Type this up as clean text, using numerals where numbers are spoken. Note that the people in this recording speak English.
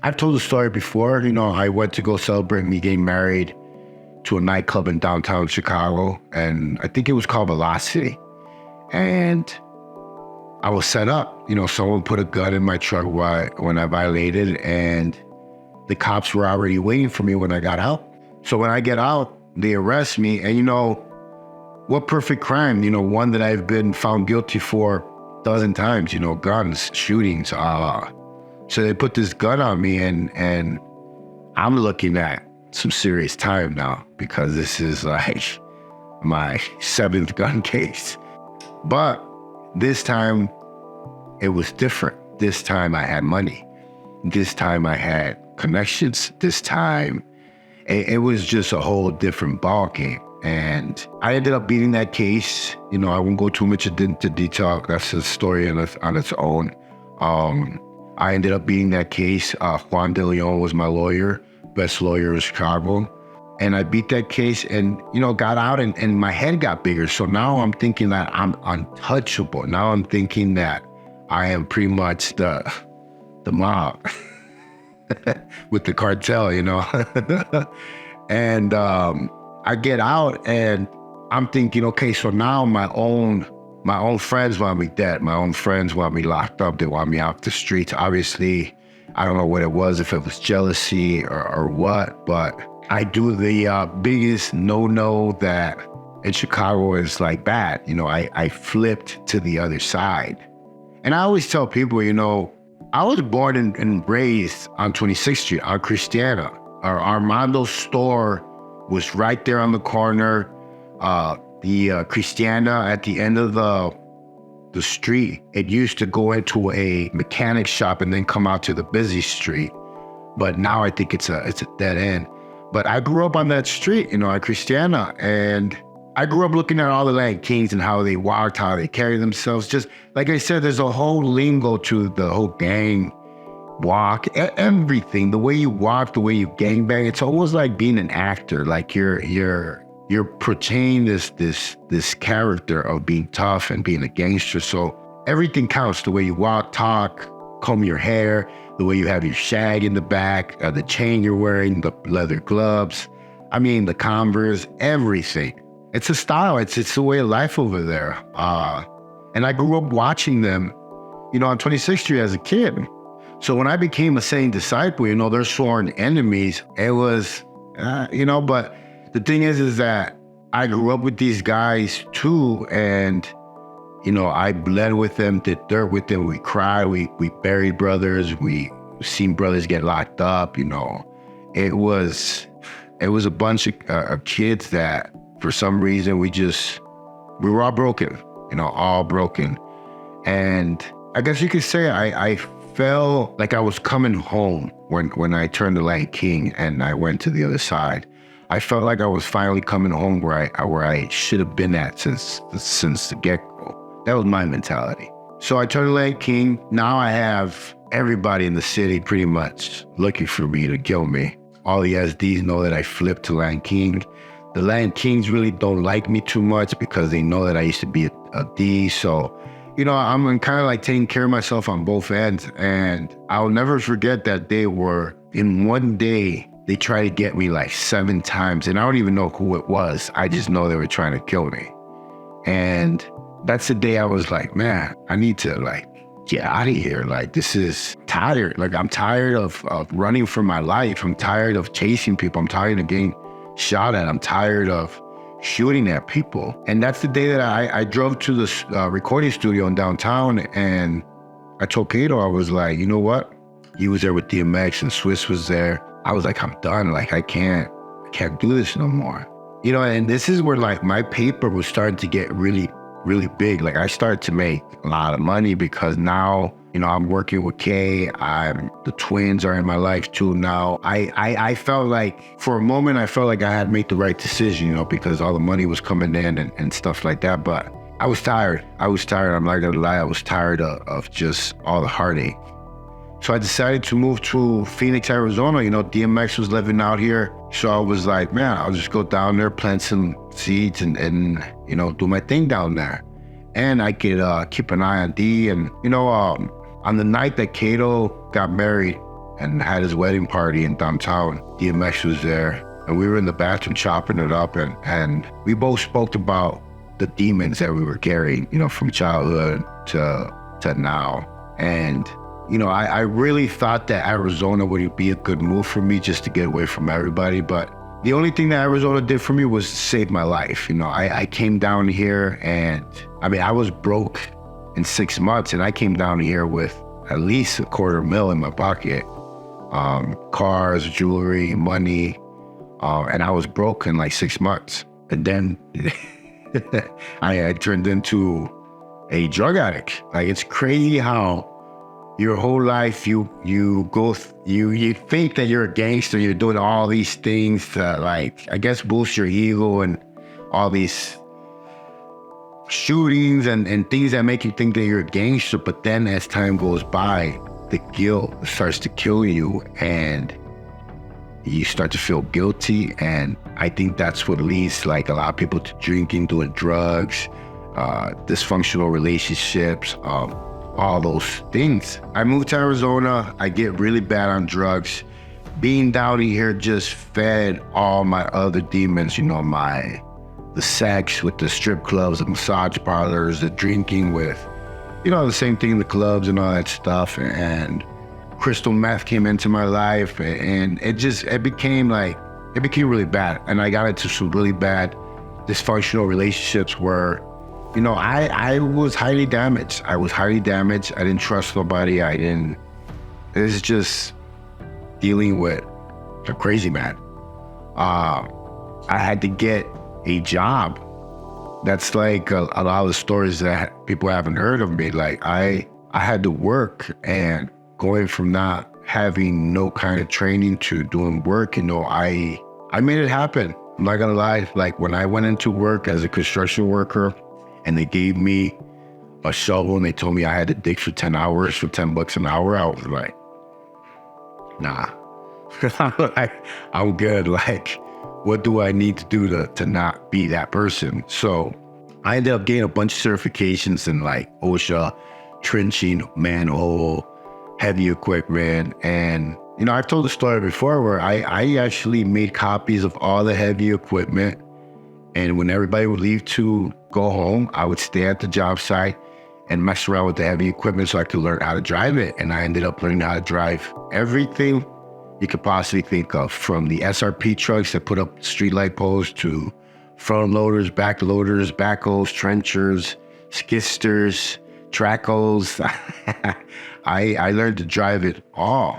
I've told the story before. I went to go celebrate me getting married to a nightclub in downtown Chicago, and I think it was called Velocity. And I was set up. Someone put a gun in my truck when I violated, and the cops were already waiting for me when I got out. So when I get out, they arrest me, and what perfect crime? One that I've been found guilty for a dozen times. Guns, shootings. So they put this gun on me, and I'm looking at some serious time now, because this is like my 7th gun case. But this time it was different. This time I had money. This time I had connections. This time it was just a whole different ballgame. And I ended up beating that case. I won't go too much into detail. That's a story on its own. I ended up beating that case. Juan De Leon was my lawyer, best lawyer in Chicago. And I beat that case and, got out, and my head got bigger. So now I'm thinking that I'm untouchable. Now I'm thinking that I am pretty much the mob with the cartel, And I get out and I'm thinking, okay, so now my own friends want me dead. My own friends want me locked up. They want me off the streets. Obviously, I don't know what it was, if it was jealousy or what, but I do the biggest no-no that in Chicago is like bad. I flipped to the other side. And I always tell people, I was born and raised on 26th Street, on Christiana. Our Armando store was right there on the corner. The Christiana at the end of the street, it used to go into a mechanic shop and then come out to the busy street. But now I think it's a dead end. But I grew up on that street, at Christiana, and I grew up looking at all the Latin Kings and how they walked, how they carry themselves. Just like I said, there's a whole lingo to the whole gang walk, everything. The way you walk, the way you gangbang, it's almost like being an actor. Like you're portraying this character of being tough and being a gangster. So everything counts. The way you walk, talk, comb your hair, the way you have your shag in the back, the chain you're wearing, the leather gloves, the Converse, everything. It's a style. It's a way of life over there. And I grew up watching them, on 26th Street as a kid. So when I became a Saint disciple, they're sworn enemies. It was, but the thing is that I grew up with these guys too, and I bled with them, did dirt with them. We cried, we buried brothers, we seen brothers get locked up. It was a bunch of kids that for some reason we were all broken, all broken. And I guess you could say I felt like I was coming home when I turned the Latin King and I went to the other side. I felt like I was finally coming home where I should have been at since the get-go. That was my mentality. So I turned Latin King. Now I have everybody in the city pretty much looking for me to kill me. All the SDs know that I flipped to Latin King. The Latin Kings really don't like me too much because they know that I used to be a D. So, I'm kind of like taking care of myself on both ends. And I'll never forget that day where in one day, they tried to get me like 7 times. And I don't even know who it was. I just know they were trying to kill me. And that's the day I was like, man, I need to get out of here. This is tired. I'm tired of running for my life. I'm tired of chasing people. I'm tired of getting shot at. I'm tired of shooting at people. And that's the day that I drove to the recording studio in downtown, and I told Kato, I was like, you know what? He was there with DMX and Swiss was there. I was like, I'm done. I can't do this no more. And this is where my paper was starting to get really, really big. I started to make a lot of money because now, I'm working with Kay. The twins are in my life too now. I felt like, for a moment, I felt like I had made the right decision, because all the money was coming in and stuff like that. But I was tired. I'm not gonna lie. I was tired of just all the heartache. So I decided to move to Phoenix, Arizona. DMX was living out here. So I was like, man, I'll just go down there, plant some seeds and do my thing down there. And I could keep an eye on D. And, on the night that Kato got married and had his wedding party in downtown. DMX was there, and we were in the bathroom chopping it up, and we both spoke about the demons that we were carrying, you know, from childhood to now. And, you know, I really thought that Arizona would be a good move for me just to get away from everybody. But the only thing that Arizona did for me was save my life. You know, I came down here, and I mean, I was broke in 6 months, and I came down here with at least $250,000 in my pocket. Cars, jewelry, money, and I was broke in like 6 months. And then I turned into a drug addict. Like, it's crazy how your whole life you think that you're a gangster, you're doing all these things to, like, I guess, boost your ego, and all these shootings and things that make you think that you're a gangster. But then as time goes by, the guilt starts to kill you, and you start to feel guilty. And I think that's what leads, like, a lot of people to drinking, doing drugs, dysfunctional relationships, all those things. I moved to Arizona. I get really bad on drugs. Being down here just fed all my other demons, you know, the sex with the strip clubs, the massage parlors, the drinking with, you know, the same thing, the clubs and all that stuff. And crystal meth came into my life, and it became really bad. And I got into some really bad dysfunctional relationships where, you know, I was highly damaged. I didn't trust nobody. It was just dealing with a crazy man. I had to get a job. That's like a lot of the stories that people haven't heard of me. Like, I had to work, and going from not having no kind of training to doing work, you know, I made it happen. I'm not gonna lie. Like, when I went into work as a construction worker, and they gave me a shovel and they told me I had to dig for 10 hours for $10 an hour, I was like, nah. I'm good. Like, what do I need to do to not be that person? So I ended up getting a bunch of certifications in, like, OSHA, trenching, manhole, heavy equipment. And, you know, I've told the story before where I actually made copies of all the heavy equipment. And when everybody would leave to go home, I would stay at the job site and mess around with the heavy equipment so I could learn how to drive it. And I ended up learning how to drive everything you could possibly think of, from the SRP trucks that put up streetlight posts to front loaders, back loaders, backhoes, trenchers, skisters, track hoes. I learned to drive it all.